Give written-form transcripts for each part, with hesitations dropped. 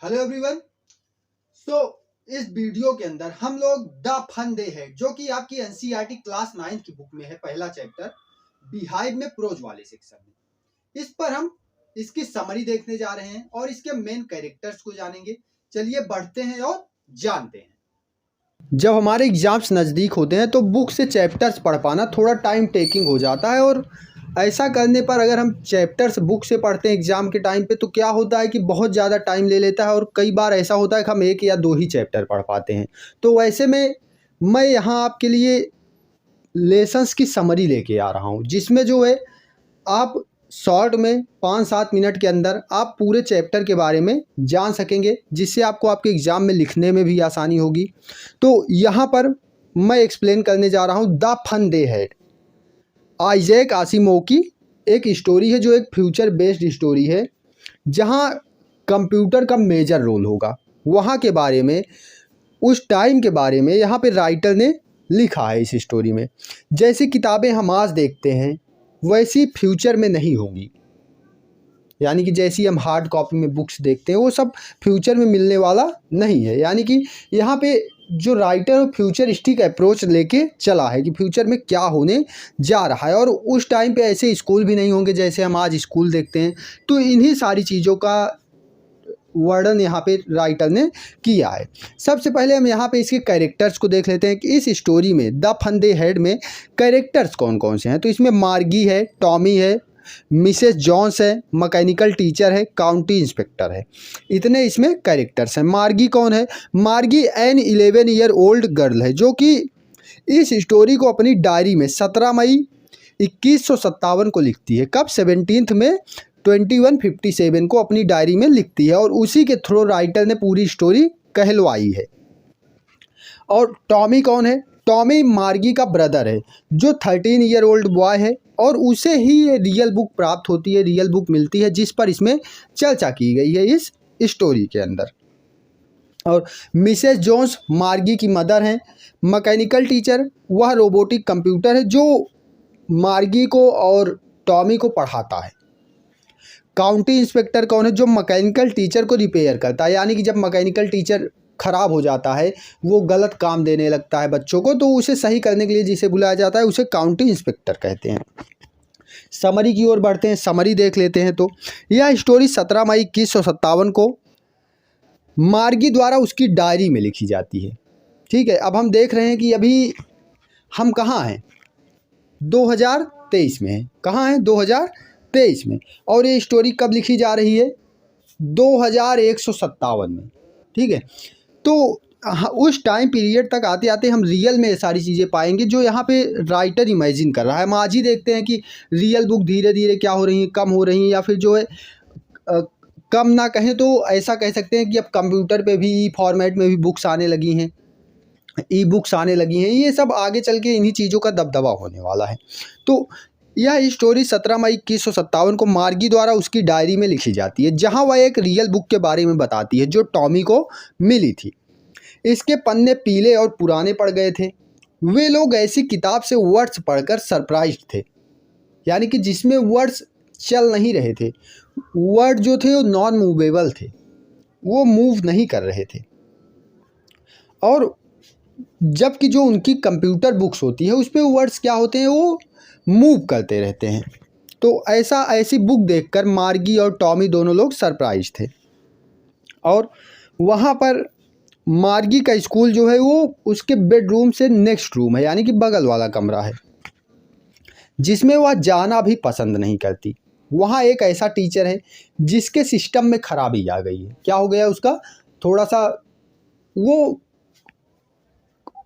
Hello everyone. सो इस video के अंदर हम लोग द फन डे है जो कि आपकी एनसीईआरटी क्लास 9 की बुक में है, पहला चैप्टर बिहाइव में प्रोज वाले सेक्शन में। इस पर हम इसकी समरी देखने जा रहे हैं और इसके मेन कैरेक्टर्स को जानेंगे। चलिए बढ़ते हैं और जानते हैं। जब हमारे एग्जाम्स नज़दीक होते हैं तो बुक से चैप्टर्स पढ़ पाना थोड़ा टाइम टेकिंग हो जाता है, और ऐसा करने पर अगर हम चैप्टर्स बुक से पढ़ते हैं एग्ज़ाम के टाइम पे तो क्या होता है कि बहुत ज़्यादा टाइम ले लेता है, और कई बार ऐसा होता है कि हम 1 या 2 ही चैप्टर पढ़ पाते हैं। तो वैसे में मैं यहाँ आपके लिए लेसन्स की समरी लेके आ रहा हूँ, जिसमें जो है आप शॉर्ट में 5-7 मिनट के अंदर आप पूरे चैप्टर के बारे में जान सकेंगे, जिससे आपको आपके एग्ज़ाम में लिखने में भी आसानी होगी। तो यहाँ पर मैं एक्सप्लेन करने जा रहा हूँ द फन डे है। आइजैक आसिमोव की एक स्टोरी है जो एक फ्यूचर बेस्ड स्टोरी है, जहाँ कंप्यूटर का मेजर रोल होगा। वहाँ के बारे में, उस टाइम के बारे में यहाँ पे राइटर ने लिखा है इस स्टोरी में। जैसी किताबें हम आज देखते हैं वैसी फ्यूचर में नहीं होंगी, यानी कि जैसी हम हार्ड कॉपी में बुक्स देखते हैं वो सब फ्यूचर में मिलने वाला नहीं है। यानी कि यहाँ पे जो राइटर फ्यूचरिस्टिक अप्रोच लेके चला है कि फ्यूचर में क्या होने जा रहा है, और उस टाइम पे ऐसे स्कूल भी नहीं होंगे जैसे हम आज स्कूल देखते हैं। तो इन्हीं सारी चीज़ों का वर्णन यहाँ पे राइटर ने किया है। सबसे पहले हम यहाँ पे इसके कैरेक्टर्स को देख लेते हैं कि इस स्टोरी में द फन डे हेड में कैरेक्टर्स कौन कौन से हैं। तो इसमें मार्गी है, टॉमी है, मिसेस जॉन्स है, मैकेनिकल टीचर है, काउंटी इंस्पेक्टर है। इतने इसमें कैरेक्टर्स हैं। मार्गी कौन है? मार्गी एन 11 ईयर ओल्ड गर्ल है जो कि इस स्टोरी को अपनी डायरी में 17 मई 2157 को लिखती है। कब? 17 में 2157 को अपनी डायरी में लिखती है, और उसी के थ्रू राइटर ने पूरी स्टोरी कहलवाई है। और टॉमी कौन है? टॉमी मार्गी का ब्रदर है जो 13 ईयर ओल्ड बॉय है, और उसे ही ये रियल बुक प्राप्त होती है, रियल बुक मिलती है जिस पर इसमें चर्चा की गई है इस स्टोरी के अंदर। और मिसेस जोन्स मार्गी की मदर हैं। मैकेनिकल टीचर, वह रोबोटिक कंप्यूटर है जो मार्गी को और टॉमी को पढ़ाता है। काउंटी इंस्पेक्टर कौन है? जो मैकेनिकल टीचर को रिपेयर करता है, यानी कि जब मैकेनिकल टीचर ख़राब हो जाता है, वो गलत काम देने लगता है बच्चों को, तो उसे सही करने के लिए जिसे बुलाया जाता है उसे काउंटी इंस्पेक्टर कहते हैं। समरी की ओर बढ़ते हैं, समरी देख लेते हैं। तो यह स्टोरी 17 मई 2157 को मार्गी द्वारा उसकी डायरी में लिखी जाती है। ठीक है, अब हम देख रहे हैं कि अभी हम कहाँ हैं? 2023 में हैं। कहाँ हैं? 2023 में। और ये स्टोरी कब लिखी जा रही है? 2157 में। ठीक है, तो उस टाइम पीरियड तक आते आते हम रियल में ये सारी चीज़ें पाएंगे जो यहाँ पे राइटर इमेजिन कर रहा है। हम आज ही देखते हैं कि रियल बुक धीरे धीरे क्या हो रही हैं, कम हो रही हैं, या फिर जो है कम ना कहें तो ऐसा कह सकते हैं कि अब कंप्यूटर पे भी ई फॉर्मेट में भी बुक्स आने लगी हैं, ई बुक्स आने लगी हैं। ये सब आगे चल के इन्हीं चीज़ों का दबदबा होने वाला है। तो यह स्टोरी 17 मई 2157 को मार्गी द्वारा उसकी डायरी में लिखी जाती है, जहां वह एक रियल बुक के बारे में बताती है जो टॉमी को मिली थी। इसके पन्ने पीले और पुराने पड़ गए थे। वे लोग ऐसी किताब से वर्ड्स पढ़कर सरप्राइज्ड थे, यानी कि जिसमें वर्ड्स चल नहीं रहे थे। वर्ड जो थे वो नॉन मूवेबल थे, वो मूव नहीं कर रहे थे। और जबकि जो उनकी कंप्यूटर बुक्स होती है उस पर वर्ड्स क्या होते हैं? वो मूव करते रहते हैं। तो ऐसी बुक देखकर मार्गी और टॉमी दोनों लोग सरप्राइज थे। और वहाँ पर मार्गी का स्कूल जो है वो उसके बेडरूम से नेक्स्ट रूम है, यानी कि बगल वाला कमरा है, जिसमें वह जाना भी पसंद नहीं करती। वहाँ एक ऐसा टीचर है जिसके सिस्टम में खराबी आ गई है। क्या हो गया उसका? थोड़ा सा वो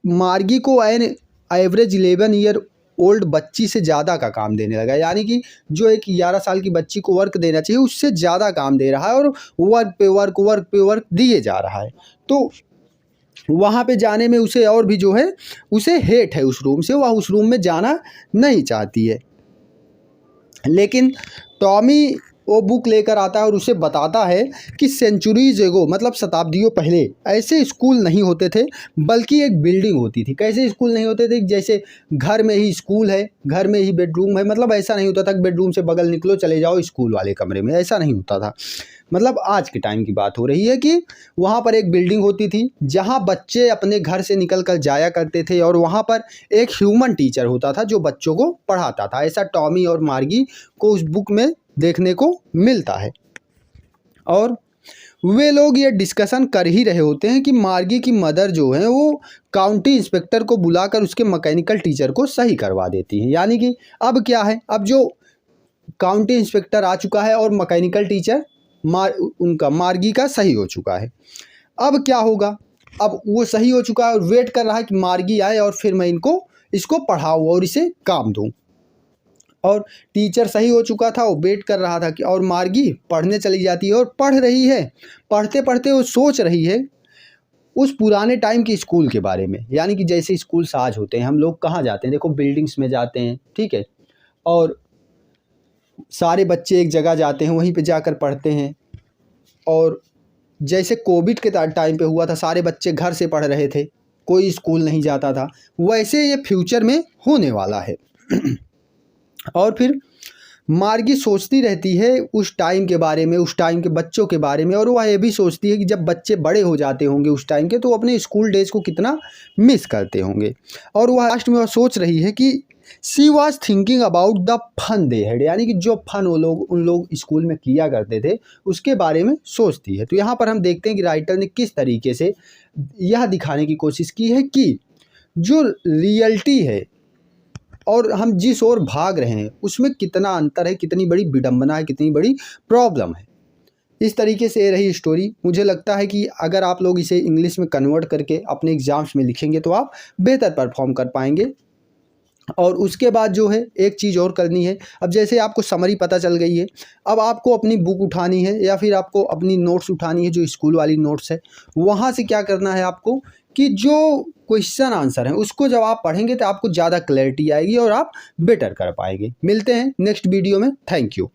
मार्गी को एन एवरेज 11 ईयर ओल्ड बच्ची से ज़्यादा का काम देने लगा, यानी कि जो एक 11 साल की बच्ची को वर्क देना चाहिए उससे ज़्यादा काम दे रहा है, और वर्क पे वर्क दिए जा रहा है। तो वहाँ पे जाने में उसे और भी जो है उसे हेट है उस रूम से, वह उस रूम में जाना नहीं चाहती है। लेकिन टॉमी वो बुक लेकर आता है और उसे बताता है कि सेंचुरीज एगो मतलब शताब्दियों पहले ऐसे स्कूल नहीं होते थे, बल्कि एक बिल्डिंग होती थी। कैसे स्कूल नहीं होते थे? जैसे घर में ही स्कूल है, घर में ही बेडरूम है, मतलब ऐसा नहीं होता था कि बेडरूम से बगल निकलो चले जाओ स्कूल वाले कमरे में, ऐसा नहीं होता था। मतलब आज के टाइम की बात हो रही है कि वहाँ पर एक बिल्डिंग होती थी जहाँ बच्चे अपने घर से निकल कर जाया करते थे और वहाँ पर एक ह्यूमन टीचर होता था जो बच्चों को पढ़ाता था। ऐसा टॉमी और मार्गी को उस बुक में देखने को मिलता है। और वे लोग ये डिस्कशन कर ही रहे होते हैं कि मार्गी की मदर जो है वो काउंटी इंस्पेक्टर को बुलाकर उसके मैकेनिकल टीचर को सही करवा देती है। यानी कि अब क्या है, अब जो काउंटी इंस्पेक्टर आ चुका है और मैकेनिकल टीचर उनका मार्गी का सही हो चुका है। अब क्या होगा, अब वो सही हो चुका है और वेट कर रहा है कि मार्गी आए और फिर मैं इसको पढ़ाऊँ और इसे काम दूँ। और टीचर सही हो चुका था, वो वेट कर रहा था कि और मार्गी पढ़ने चली जाती है और पढ़ रही है। पढ़ते पढ़ते वो सोच रही है उस पुराने टाइम की स्कूल के बारे में। यानी कि जैसे स्कूल आज होते हैं, हम लोग कहाँ जाते हैं, देखो बिल्डिंग्स में जाते हैं, ठीक है, और सारे बच्चे एक जगह जाते हैं, वहीं पे जाकर पढ़ते हैं। और जैसे कोविड के टाइम पे हुआ था, सारे बच्चे घर से पढ़ रहे थे, कोई स्कूल नहीं जाता था, वैसे ये फ्यूचर में होने वाला है। और फिर मार्गी सोचती रहती है उस टाइम के बारे में, उस टाइम के बच्चों के बारे में, और वह ये भी सोचती है कि जब बच्चे बड़े हो जाते होंगे उस टाइम के, तो अपने स्कूल डेज को कितना मिस करते होंगे। और वह लास्ट में वह सोच रही है कि she was thinking about the fun they had, यानी कि जो फन उन लोग स्कूल में किया करते थे उसके बारे में सोचती है। तो यहाँ पर हम देखते हैं कि राइटर ने किस तरीके से यह दिखाने की कोशिश की है कि जो रियलिटी है और हम जिस ओर भाग रहे हैं उसमें कितना अंतर है, कितनी बड़ी विडंबना है, कितनी बड़ी प्रॉब्लम है। इस तरीके से ये रही स्टोरी। मुझे लगता है कि अगर आप लोग इसे इंग्लिश में कन्वर्ट करके अपने एग्ज़ाम्स में लिखेंगे तो आप बेहतर परफॉर्म कर पाएंगे। और उसके बाद जो है एक चीज़ और करनी है। अब जैसे आपको समरी पता चल गई है, अब आपको अपनी बुक उठानी है या फिर आपको अपनी नोट्स उठानी है, जो स्कूल वाली नोट्स है, वहाँ से क्या करना है आपको कि जो क्वेश्चन आंसर है उसको जब आप पढ़ेंगे तो आपको ज़्यादा क्लैरिटी आएगी और आप बेटर कर पाएंगे। मिलते हैं नेक्स्ट वीडियो में। Thank you.